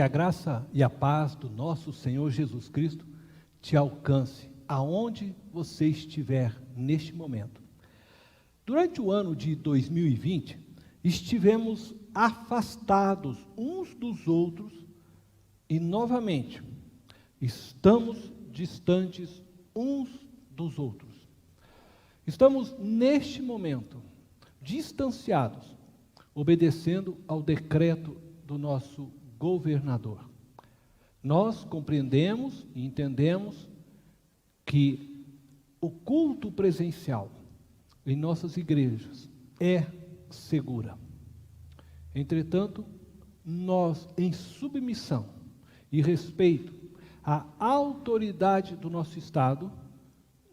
Que a graça e a paz do nosso Senhor Jesus Cristo te alcance aonde você estiver neste momento. Durante o ano de 2020, estivemos afastados uns dos outros e novamente estamos distantes uns dos outros. Estamos neste momento distanciados, obedecendo ao decreto do nosso governador. Nós compreendemos e entendemos que o culto presencial em nossas igrejas é segura. Entretanto, nós, em submissão e respeito à autoridade do nosso Estado,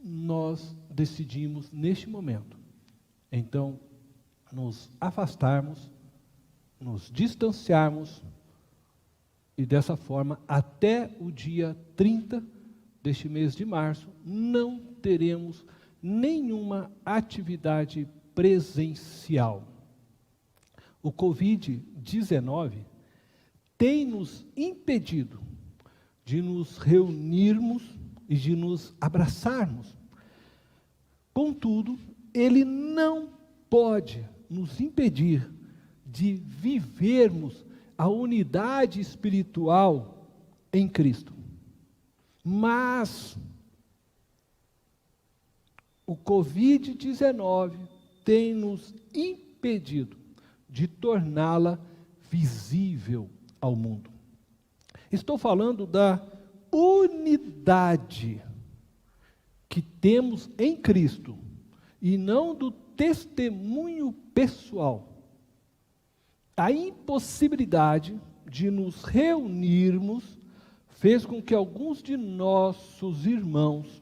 nós decidimos neste momento, então, nos afastarmos, nos distanciarmos e dessa forma, até o dia 30 deste mês de março, não teremos nenhuma atividade presencial. O Covid-19 tem nos impedido de nos reunirmos e de nos abraçarmos. Contudo, ele não pode nos impedir de vivermos a unidade espiritual em Cristo. Mas o Covid-19 tem nos impedido de torná-la visível ao mundo. Estou falando da unidade que temos em Cristo e não do testemunho pessoal. A impossibilidade de nos reunirmos fez com que alguns de nossos irmãos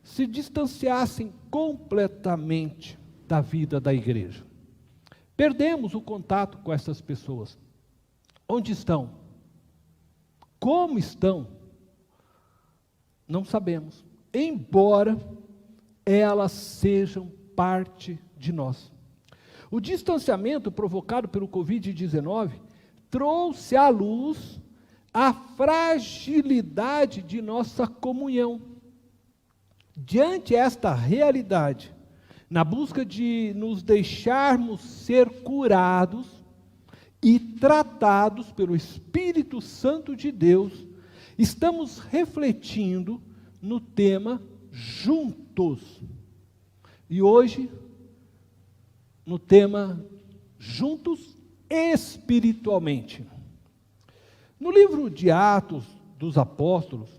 se distanciassem completamente da vida da igreja. Perdemos o contato com essas pessoas. Onde estão? Como estão? Não sabemos, embora elas sejam parte de nós. O distanciamento provocado pelo Covid-19 trouxe à luz a fragilidade de nossa comunhão. Diante esta realidade, na busca de nos deixarmos ser curados e tratados pelo Espírito Santo de Deus, estamos refletindo no tema juntos. E hoje, no tema juntos espiritualmente. No livro de Atos dos Apóstolos,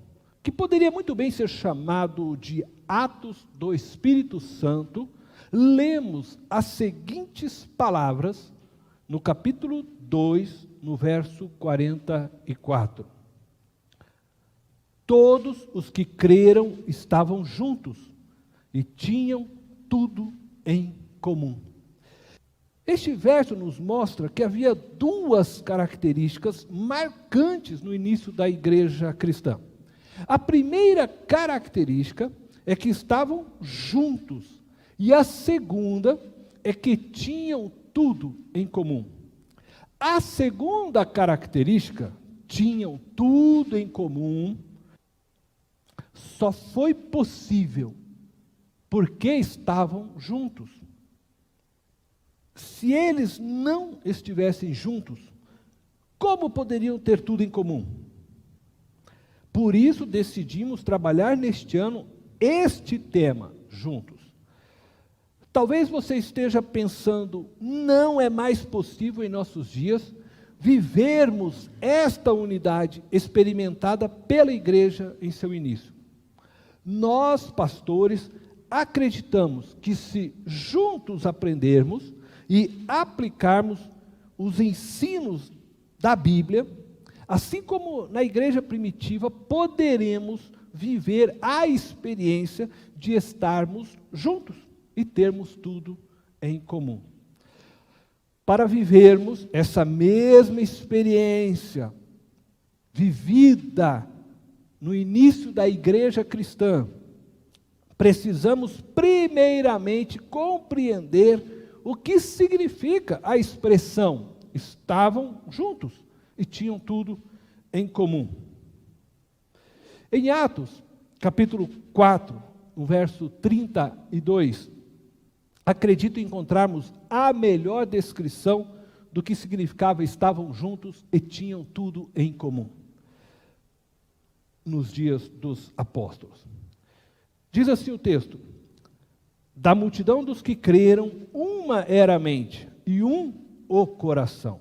que poderia muito bem ser chamado de Atos do Espírito Santo, lemos as seguintes palavras no capítulo 2, no verso 44. Todos os que creram estavam juntos e tinham tudo em comum. Este verso nos mostra que havia duas características marcantes no início da igreja cristã. A primeira característica é que estavam juntos, e a segunda é que tinham tudo em comum. A segunda característica, tinham tudo em comum, só foi possível porque estavam juntos. Se eles não estivessem juntos, como poderiam ter tudo em comum? Por isso decidimos trabalhar neste ano este tema, juntos. Talvez você esteja pensando, não é mais possível em nossos dias vivermos esta unidade experimentada pela igreja em seu início. Nós, pastores, acreditamos que se juntos aprendermos e aplicarmos os ensinos da Bíblia, assim como na igreja primitiva, poderemos viver a experiência de estarmos juntos e termos tudo em comum. Para vivermos essa mesma experiência vivida no início da igreja cristã, precisamos primeiramente compreender o que significa a expressão estavam juntos e tinham tudo em comum. Em Atos, capítulo 4, no verso 32, acredito encontrarmos a melhor descrição do que significava estavam juntos e tinham tudo em comum, nos dias dos apóstolos. Diz assim o texto: da multidão dos que creram, uma era a mente e o coração.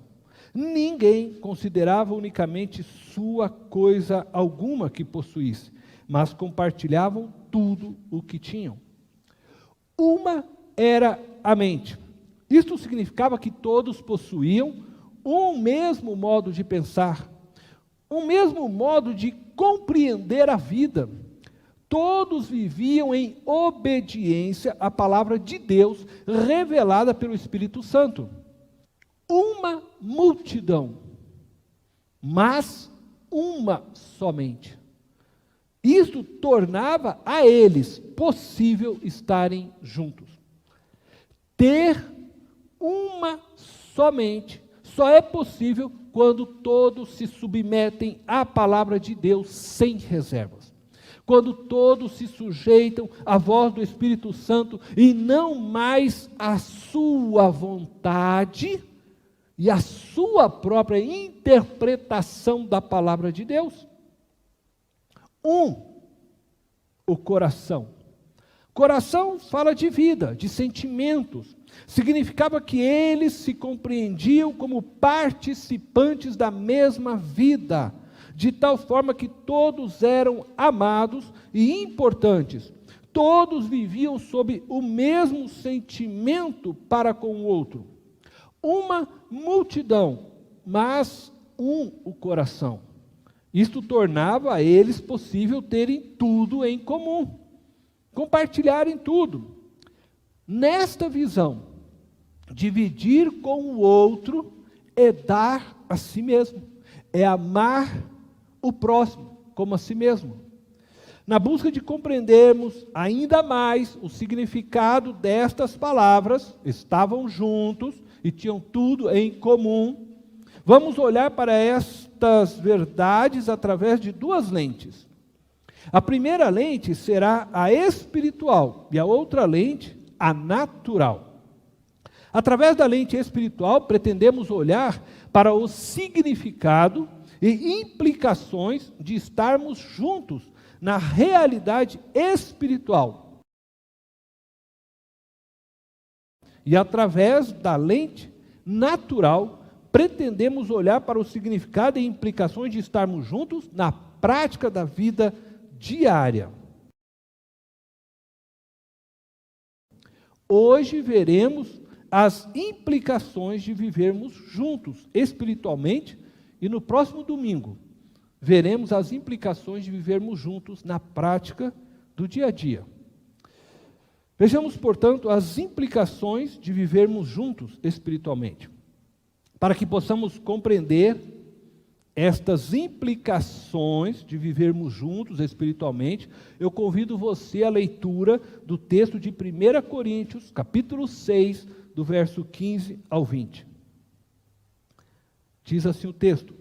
Ninguém considerava unicamente sua coisa alguma que possuísse, mas compartilhavam tudo o que tinham. Uma era a mente. Isto significava que todos possuíam um mesmo modo de pensar, um mesmo modo de compreender a vida. Todos viviam em obediência à palavra de Deus revelada pelo Espírito Santo. Uma multidão, mas uma somente. Isto tornava a eles possível estarem juntos. Ter uma somente só é possível quando todos se submetem à palavra de Deus sem reservas. Quando todos se sujeitam à voz do Espírito Santo e não mais à sua vontade e à sua própria interpretação da palavra de Deus. O coração. Coração fala de vida, de sentimentos. Significava que eles se compreendiam como participantes da mesma vida, de tal forma que todos eram amados e importantes. Todos viviam sob o mesmo sentimento para com o outro. Uma multidão, mas o coração. Isto tornava a eles possível terem tudo em comum, compartilharem tudo. Nesta visão, dividir com o outro é dar a si mesmo, é amar o próximo como a si mesmo. Na busca de compreendermos ainda mais o significado destas palavras, estavam juntos e tinham tudo em comum, vamos olhar para estas verdades através de duas lentes. A primeira lente será a espiritual e a outra lente, a natural. Através da lente espiritual, pretendemos olhar para o significado e implicações de estarmos juntos na realidade espiritual. E através da lente natural, pretendemos olhar para o significado e implicações de estarmos juntos na prática da vida diária. Hoje veremos as implicações de vivermos juntos espiritualmente e no próximo domingo veremos as implicações de vivermos juntos na prática do dia a dia. Vejamos, portanto, as implicações de vivermos juntos espiritualmente. Para que possamos compreender estas implicações de vivermos juntos espiritualmente, eu convido você à leitura do texto de 1 Coríntios, capítulo 6, do verso 15 ao 20. Diz assim o texto: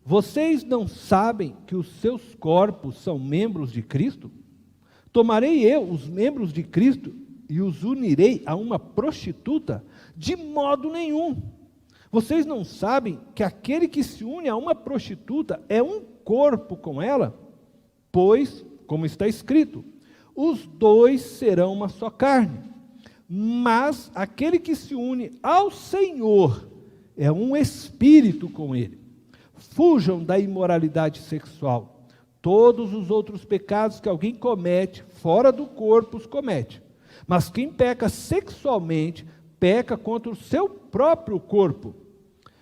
vocês não sabem que os seus corpos são membros de Cristo? Tomarei eu os membros de Cristo e os unirei a uma prostituta? De modo nenhum. Vocês não sabem que aquele que se une a uma prostituta é um corpo com ela? Pois, como está escrito, os dois serão uma só carne. Mas aquele que se une ao Senhor é um espírito com ele. Fujam da imoralidade sexual. Todos os outros pecados que alguém comete, fora do corpo os comete. Mas quem peca sexualmente, peca contra o seu próprio corpo.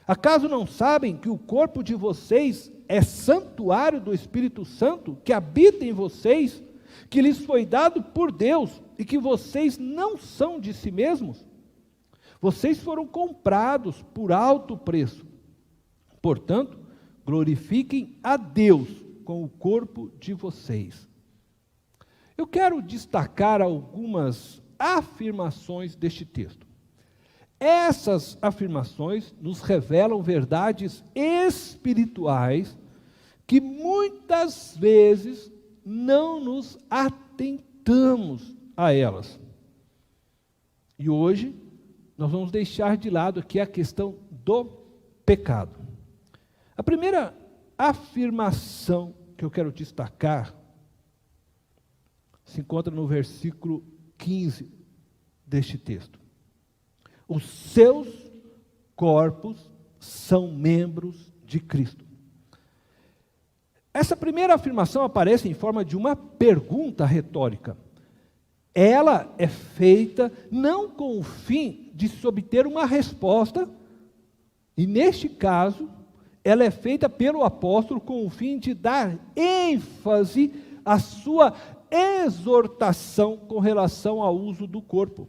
Acaso não sabem que o corpo de vocês é santuário do Espírito Santo, que habita em vocês, que lhes foi dado por Deus, e que vocês não são de si mesmos? Vocês foram comprados por alto preço. Portanto, glorifiquem a Deus com o corpo de vocês. Eu quero destacar algumas afirmações deste texto. Essas afirmações nos revelam verdades espirituais que muitas vezes não nos atentamos a elas. E hoje nós vamos deixar de lado aqui a questão do pecado. A primeira afirmação que eu quero destacar se encontra no versículo 15 deste texto. Os seus corpos são membros de Cristo. Essa primeira afirmação aparece em forma de uma pergunta retórica. Ela é feita não com o fim de se obter uma resposta, e neste caso, ela é feita pelo apóstolo com o fim de dar ênfase à sua exortação com relação ao uso do corpo.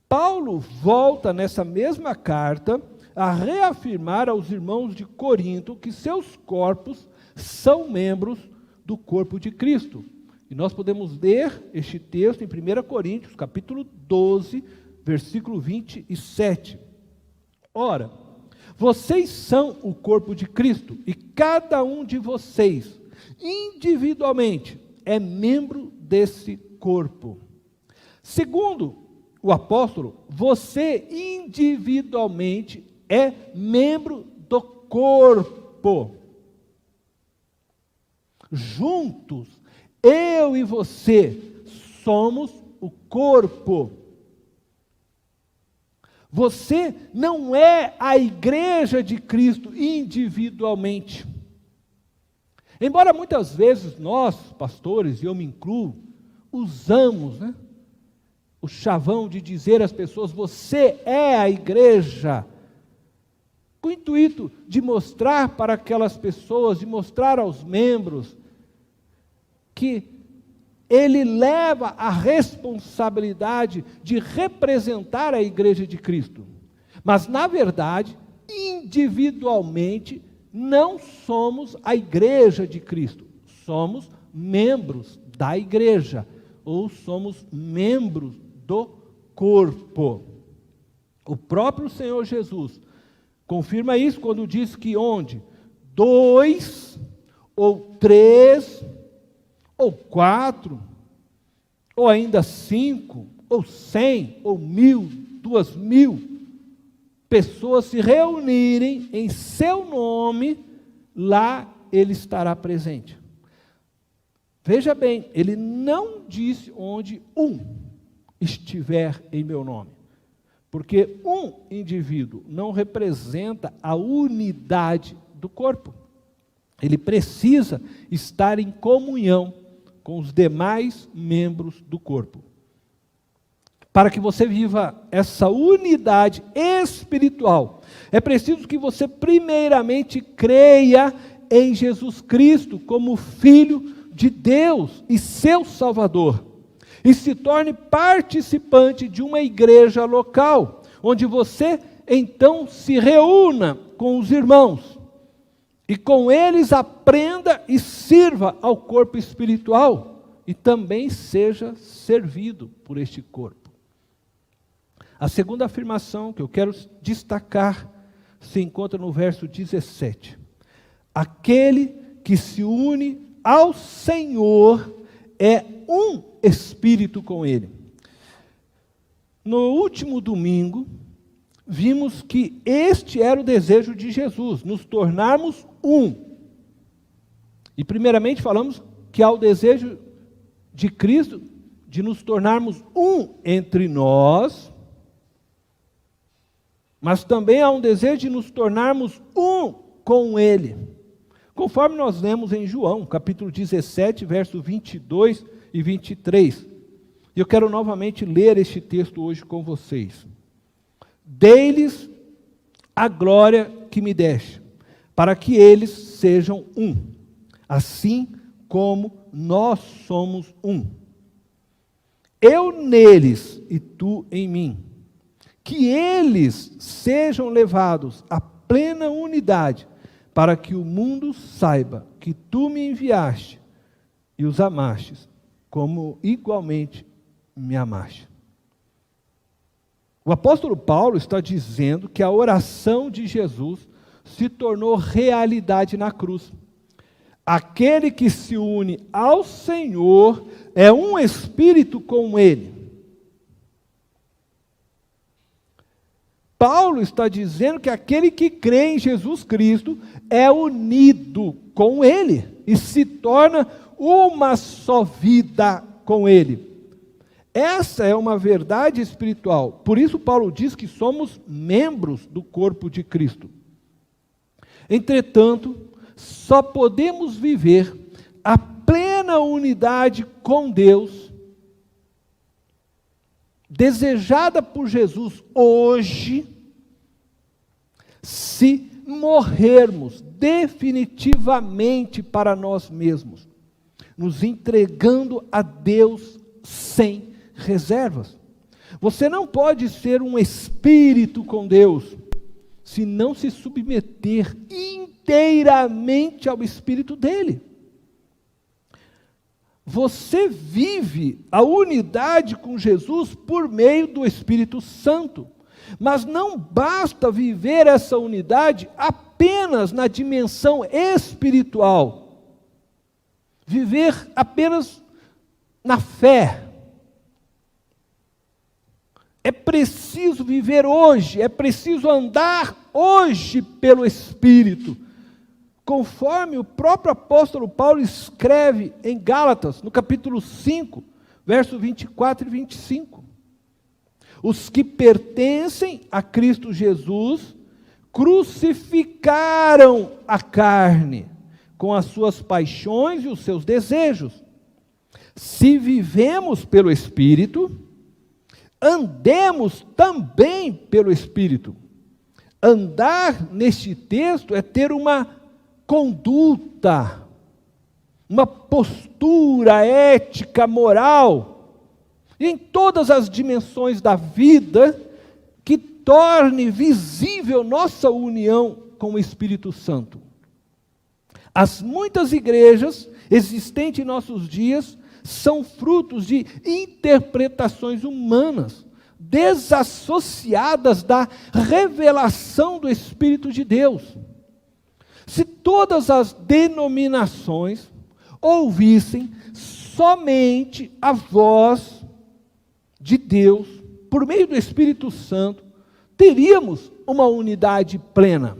Paulo volta nessa mesma carta a reafirmar aos irmãos de Corinto que seus corpos são membros do corpo de Cristo. E nós podemos ler este texto em 1 Coríntios, capítulo 12, versículo 27. Ora, vocês são o corpo de Cristo, e cada um de vocês, individualmente, é membro desse corpo. Segundo o apóstolo, você individualmente é membro do corpo. Juntos, eu e você somos o corpo. Você não é a igreja de Cristo individualmente. Embora muitas vezes nós, pastores, e eu me incluo, usamos o chavão de dizer às pessoas, você é a igreja, com o intuito de mostrar para aquelas pessoas, de mostrar aos membros, que ele leva a responsabilidade de representar a igreja de Cristo. Mas, na verdade, individualmente, não somos a igreja de Cristo. Somos membros da igreja, ou somos membros do corpo. O próprio Senhor Jesus confirma isso quando diz que onde 2 ou 3 ou 4, ou ainda 5, ou 100, ou 1.000, 2.000 pessoas se reunirem em seu nome, lá ele estará presente. Veja bem, ele não disse onde um estiver em meu nome, porque um indivíduo não representa a unidade do corpo. Ele precisa estar em comunhão com os demais membros do corpo. Para que você viva essa unidade espiritual, é preciso que você primeiramente creia em Jesus Cristo como Filho de Deus e seu Salvador, e se torne participante de uma igreja local, onde você então se reúna com os irmãos, e com eles aprenda e sirva ao corpo espiritual, e também seja servido por este corpo. A segunda afirmação que eu quero destacar se encontra no verso 17. Aquele que se une ao Senhor é um espírito com Ele. No último domingo, vimos que este era o desejo de Jesus, nos tornarmos um. E primeiramente falamos que há o desejo de Cristo de nos tornarmos um entre nós, mas também há um desejo de nos tornarmos um com Ele. Conforme nós lemos em João, capítulo 17, versos 22 e 23. E eu quero novamente ler este texto hoje com vocês. Dei-lhes a glória que me deste, para que eles sejam um, assim como nós somos um. Eu neles e tu em mim, que eles sejam levados à plena unidade, para que o mundo saiba que tu me enviaste e os amastes, como igualmente me amaste. O apóstolo Paulo está dizendo que a oração de Jesus se tornou realidade na cruz. aquele que se une ao Senhor é um espírito com Ele. Paulo está dizendo que aquele que crê em Jesus Cristo é unido com Ele e se torna uma só vida com Ele. Essa é uma verdade espiritual. Por isso Paulo diz que somos membros do corpo de Cristo. Entretanto, só podemos viver a plena unidade com Deus, desejada por Jesus hoje, se morrermos definitivamente para nós mesmos, nos entregando a Deus sem reservas. Você não pode ser um espírito com Deus se não se submeter inteiramente ao Espírito dele. Você vive a unidade com Jesus por meio do Espírito Santo, mas não basta viver essa unidade apenas na dimensão espiritual, viver apenas na fé. É preciso viver hoje, é preciso andar hoje pelo Espírito, conforme o próprio apóstolo Paulo escreve em Gálatas, no capítulo 5, versos 24 e 25. Os que pertencem a Cristo Jesus crucificaram a carne com as suas paixões e os seus desejos. Se vivemos pelo Espírito, andemos também pelo Espírito. Andar neste texto é ter uma conduta, uma postura ética, moral, em todas as dimensões da vida, que torne visível nossa união com o Espírito Santo. As muitas igrejas existentes em nossos dias são frutos de interpretações humanas, desassociadas da revelação do Espírito de Deus. Se todas as denominações ouvissem somente a voz de Deus, por meio do Espírito Santo, teríamos uma unidade plena.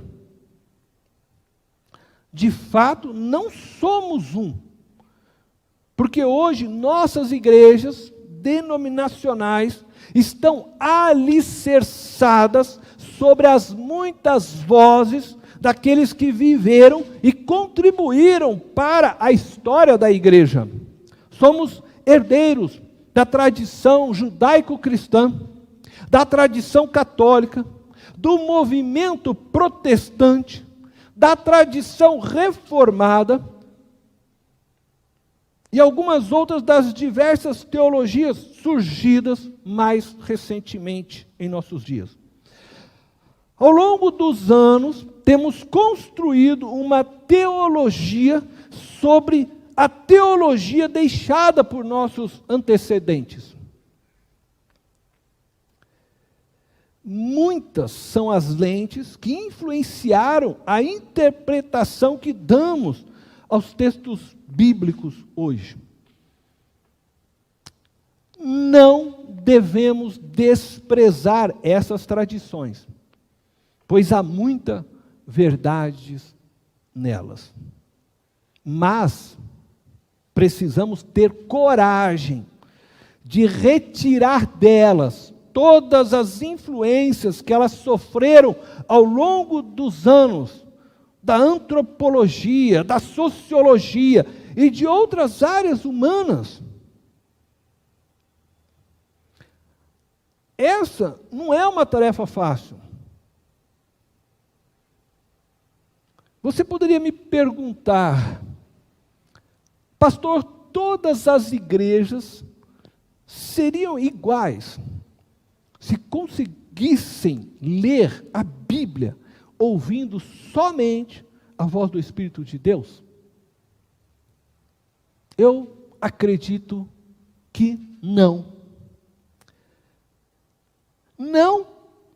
De fato, não somos um. Porque hoje nossas igrejas denominacionais estão alicerçadas sobre as muitas vozes daqueles que viveram e contribuíram para a história da igreja. Somos herdeiros da tradição judaico-cristã, da tradição católica, do movimento protestante, da tradição reformada, e algumas outras das diversas teologias surgidas mais recentemente em nossos dias. Ao longo dos anos, temos construído uma teologia sobre a teologia deixada por nossos antecedentes. Muitas são as lentes que influenciaram a interpretação que damos aos textos bíblicos hoje. Não devemos desprezar essas tradições, pois há muita verdade nelas. Mas precisamos ter coragem de retirar delas todas as influências que elas sofreram ao longo dos anos, da antropologia, da sociologia e de outras áreas humanas. Essa não é uma tarefa fácil. Você poderia me perguntar, pastor, todas as igrejas seriam iguais se conseguissem ler a Bíblia ouvindo somente a voz do Espírito de Deus? Eu acredito que não. Não,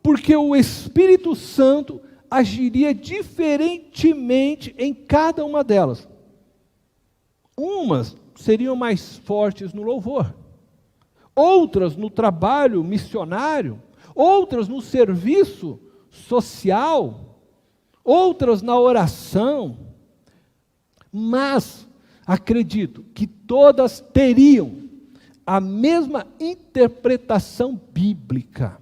porque o Espírito Santo agiria diferentemente em cada uma delas. Umas seriam mais fortes no louvor, outras no trabalho missionário, outras no serviço social, outras na oração, mas acredito que todas teriam a mesma interpretação bíblica,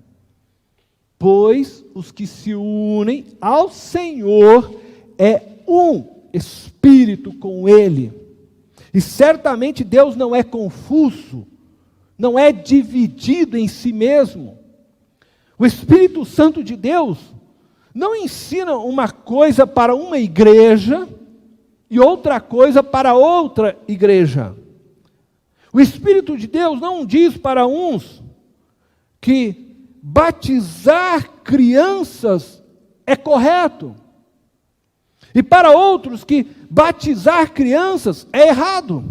pois os que se unem ao Senhor é um espírito com Ele, e certamente Deus não é confuso, não é dividido em si mesmo. O Espírito Santo de Deus não ensina uma coisa para uma igreja e outra coisa para outra igreja. O Espírito de Deus não diz para uns que batizar crianças é correto, e para outros que batizar crianças é errado.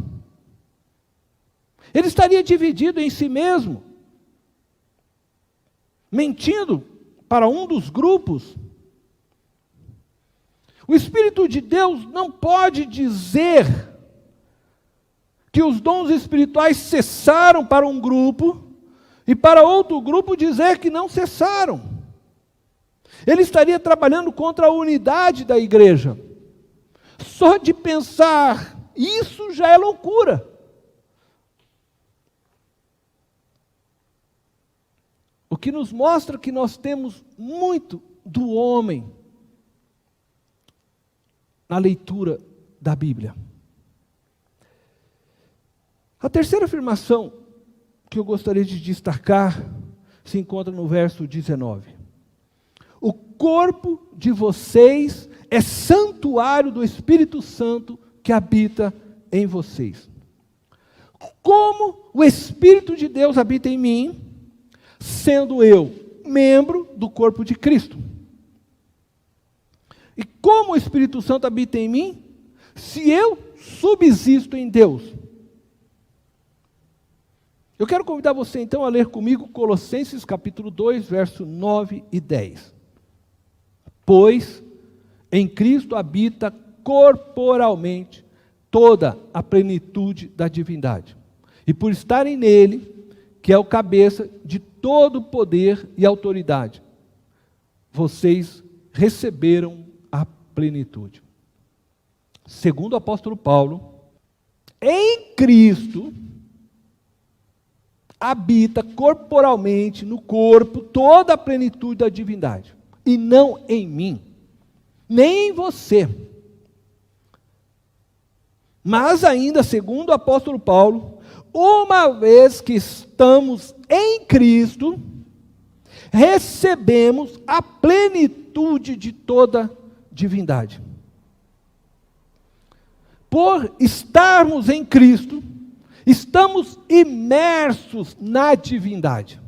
Ele estaria dividido em si mesmo, mentindo para um dos grupos. O Espírito de Deus não pode dizer que os dons espirituais cessaram para um grupo e para outro grupo dizer que não cessaram. Ele estaria trabalhando contra a unidade da igreja. Só de pensar isso já é loucura. O que nos mostra que nós temos muito do homem na leitura da Bíblia. A terceira afirmação que eu gostaria de destacar se encontra no verso 19. O corpo de vocês é santuário do Espírito Santo que habita em vocês. Como o Espírito de Deus habita em mim, sendo eu membro do corpo de Cristo? E como o Espírito Santo habita em mim, se eu subsisto em Deus? Eu quero convidar você então a ler comigo Colossenses capítulo 2, verso 9 e 10. Pois em Cristo habita corporalmente toda a plenitude da divindade. E por estarem nele, que é o cabeça de todo poder e autoridade, vocês receberam a plenitude. Segundo o apóstolo Paulo, em Cristo habita corporalmente no corpo toda a plenitude da divindade, e não em mim, nem em você. Mas ainda, segundo o apóstolo Paulo, uma vez que estamos em Cristo, recebemos a plenitude de toda divindade. Por estarmos em Cristo, estamos imersos na divindade.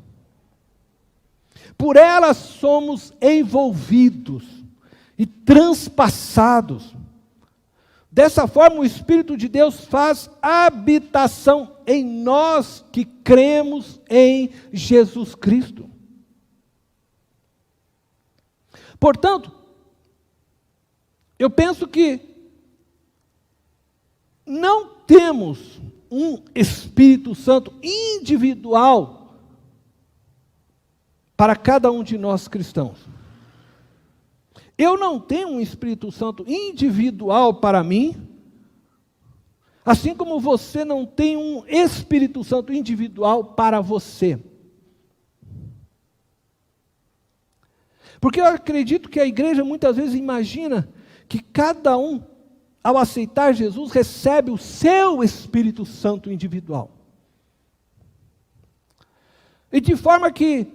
Por ela somos envolvidos e transpassados. Dessa forma, o Espírito de Deus faz habitação em nós que cremos em Jesus Cristo. Portanto, eu penso que não temos um Espírito Santo individual para cada um de nós cristãos. Eu não tenho um Espírito Santo individual para mim, assim como você não tem um Espírito Santo individual para você. Porque eu acredito que a igreja muitas vezes imagina que cada um, ao aceitar Jesus, recebe o seu Espírito Santo individual. E de forma que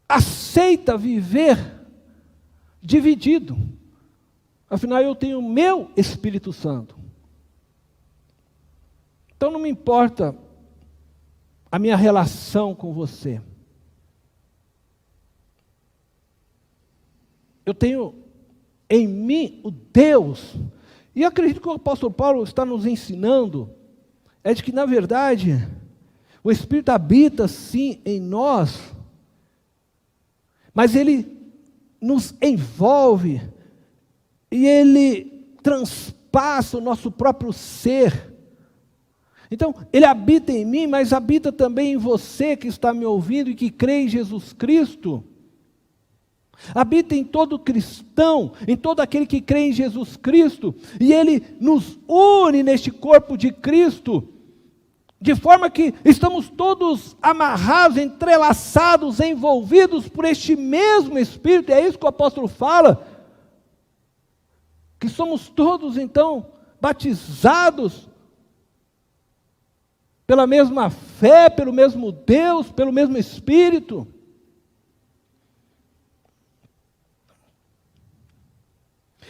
aceita viver dividido. Afinal, eu tenho o meu Espírito Santo. Então não me importa a minha relação com você. Eu tenho em mim o Deus. E eu acredito que o apóstolo Paulo está nos ensinando é de que, na verdade, o Espírito habita sim em nós, mas ele nos envolve e ele transpassa passa o nosso próprio ser. Então, Ele habita em mim, mas habita também em você que está me ouvindo e que crê em Jesus Cristo. Habita em todo cristão, em todo aquele que crê em Jesus Cristo, e Ele nos une neste corpo de Cristo, de forma que estamos todos amarrados, entrelaçados, envolvidos por este mesmo Espírito. É isso que o apóstolo fala, que somos todos então batizados pela mesma fé, pelo mesmo Deus, pelo mesmo Espírito.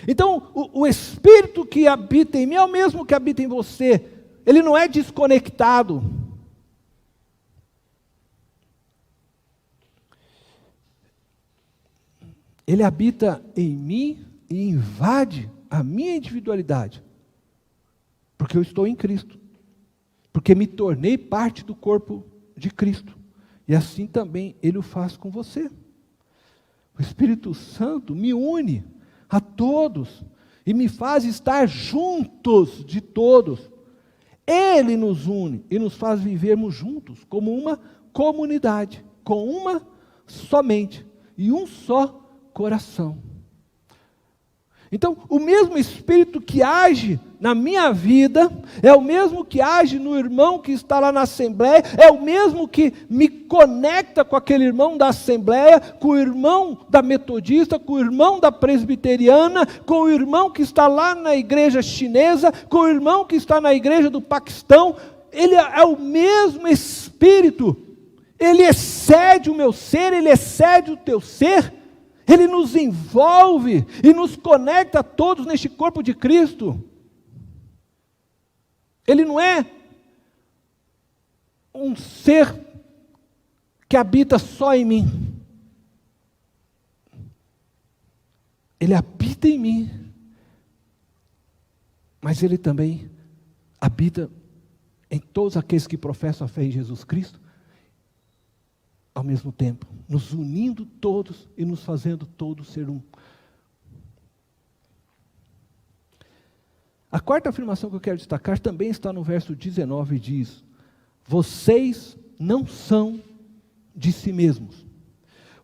Então, o Espírito que habita em mim é o mesmo que habita em você. Ele não é desconectado. Ele habita em mim e invade a minha individualidade. Porque eu estou em Cristo. Porque me tornei parte do corpo de Cristo. E assim também Ele o faz com você. O Espírito Santo me une a todos e me faz estar juntos de todos. Ele nos une e nos faz vivermos juntos como uma comunidade, com uma só mente e um só coração. Então, o mesmo Espírito que age na minha vida, é o mesmo que age no irmão que está lá na Assembleia, é o mesmo que me conecta com aquele irmão da Assembleia, com o irmão da Metodista, com o irmão da Presbiteriana, com o irmão que está lá na igreja chinesa, com o irmão que está na igreja do Paquistão. Ele é o mesmo Espírito, ele excede o meu ser, ele excede o teu ser. Ele nos envolve e nos conecta a todos neste corpo de Cristo. Ele não é um ser que habita só em mim. Ele habita em mim, mas Ele também habita em todos aqueles que professam a fé em Jesus Cristo, ao mesmo tempo, nos unindo todos e nos fazendo todos ser um. A quarta afirmação que eu quero destacar também está no verso 19 e diz: vocês não são de si mesmos.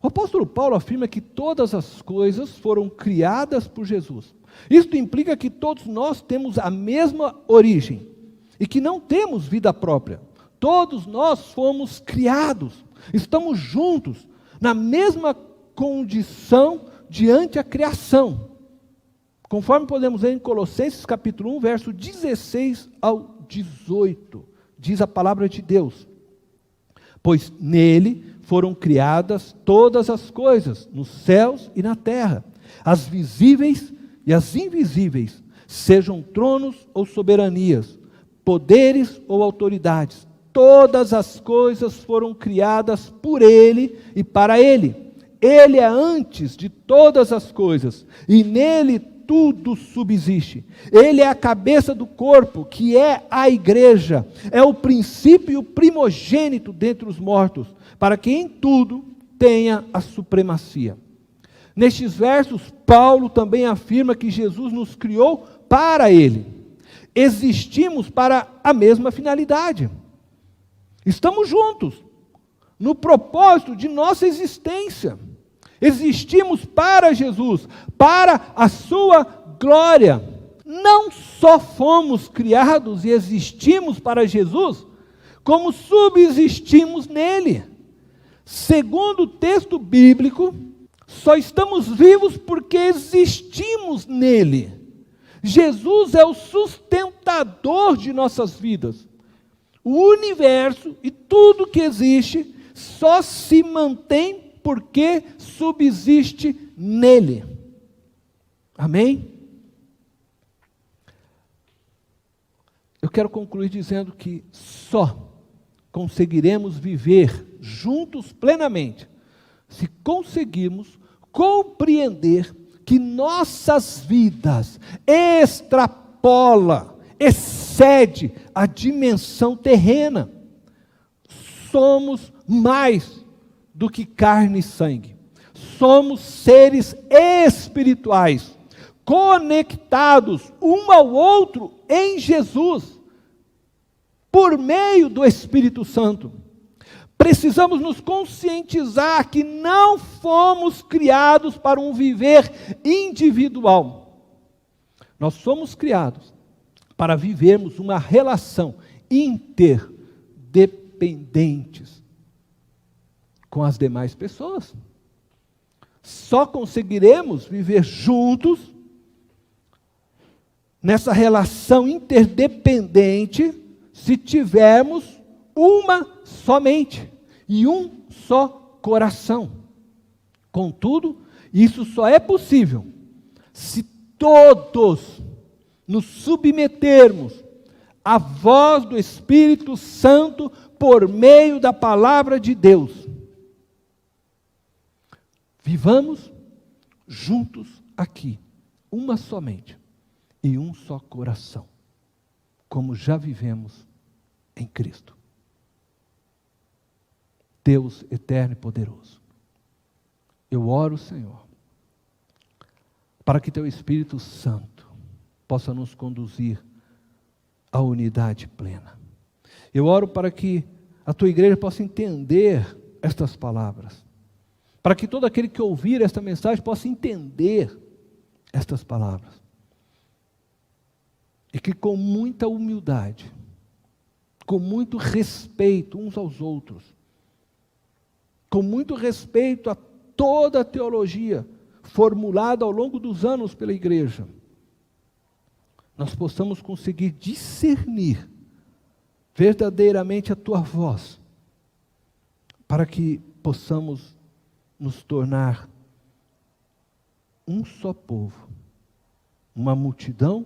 O apóstolo Paulo afirma que todas as coisas foram criadas por Jesus. Isto implica que todos nós temos a mesma origem e que não temos vida própria. Todos nós fomos criados. Estamos juntos, na mesma condição diante a criação. Conforme podemos ler em Colossenses capítulo 1, verso 16 ao 18, diz a palavra de Deus: pois nele foram criadas todas as coisas, nos céus e na terra, as visíveis e as invisíveis, sejam tronos ou soberanias, poderes ou autoridades. Todas as coisas foram criadas por Ele e para Ele. Ele é antes de todas as coisas, e nele tudo subsiste. Ele é a cabeça do corpo, que é a igreja. É o princípio e o primogênito dentre os mortos, para que em tudo tenha a supremacia. Nestes versos, Paulo também afirma que Jesus nos criou para Ele. Existimos para a mesma finalidade. Estamos juntos no propósito de nossa existência. Existimos para Jesus, para a sua glória. Não só fomos criados e existimos para Jesus, como subsistimos nele. Segundo o texto bíblico, só estamos vivos porque existimos nele. Jesus é o sustentador de nossas vidas. O universo e tudo que existe só se mantém porque subsiste nele. Amém? Eu quero concluir dizendo que só conseguiremos viver juntos plenamente se conseguirmos compreender que nossas vidas excede a dimensão terrena. Somos mais do que carne e sangue. Somos seres espirituais, conectados um ao outro em Jesus, por meio do Espírito Santo. Precisamos nos conscientizar que não fomos criados para um viver individual. Nós somos criados para vivermos uma relação interdependentes com as demais pessoas. Só conseguiremos viver juntos nessa relação interdependente se tivermos uma só mente e um só coração. Contudo, isso só é possível se todos nos submetermos à voz do Espírito Santo por meio da palavra de Deus. Vivamos juntos aqui, uma só mente e um só coração, como já vivemos em Cristo. Deus eterno e poderoso, eu oro, Senhor, para que Teu Espírito Santo possa nos conduzir à unidade plena. Eu oro para que a Tua igreja possa entender estas palavras, para que todo aquele que ouvir esta mensagem possa entender estas palavras, e que com muita humildade, com muito respeito uns aos outros, com muito respeito a toda a teologia formulada ao longo dos anos pela igreja, nós possamos conseguir discernir verdadeiramente a Tua voz, para que possamos nos tornar um só povo, uma multidão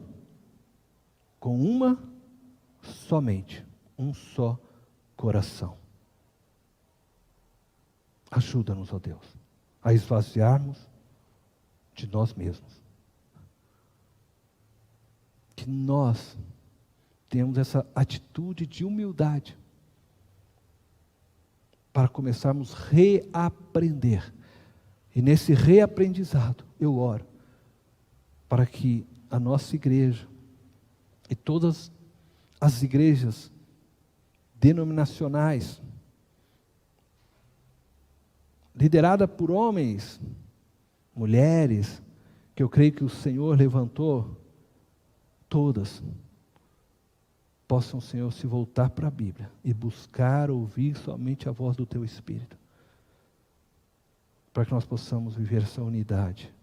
com uma somente, um só coração. Ajuda-nos, ó Deus, a esvaziarmos de nós mesmos. Que nós tenhamos essa atitude de humildade para começarmos a reaprender. E nesse reaprendizado, eu oro para que a nossa igreja e todas as igrejas denominacionais, liderada por homens, mulheres, que eu creio que o Senhor levantou, todas possam, Senhor, se voltar para a Bíblia e buscar ouvir somente a voz do Teu Espírito, para que nós possamos viver essa unidade,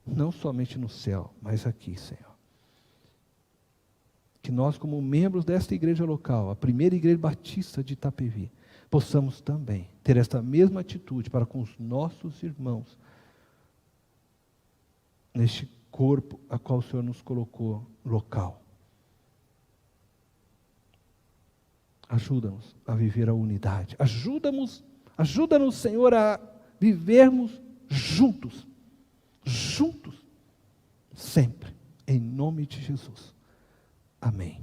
não somente no céu, mas aqui, Senhor. Que nós, como membros desta igreja local, a primeira igreja batista de Itapevi, possamos também ter esta mesma atitude para com os nossos irmãos, neste corpo a qual o Senhor nos colocou local. Ajuda-nos a viver a unidade. Ajuda-nos, Senhor, a vivermos juntos, sempre, em nome de Jesus. Amém.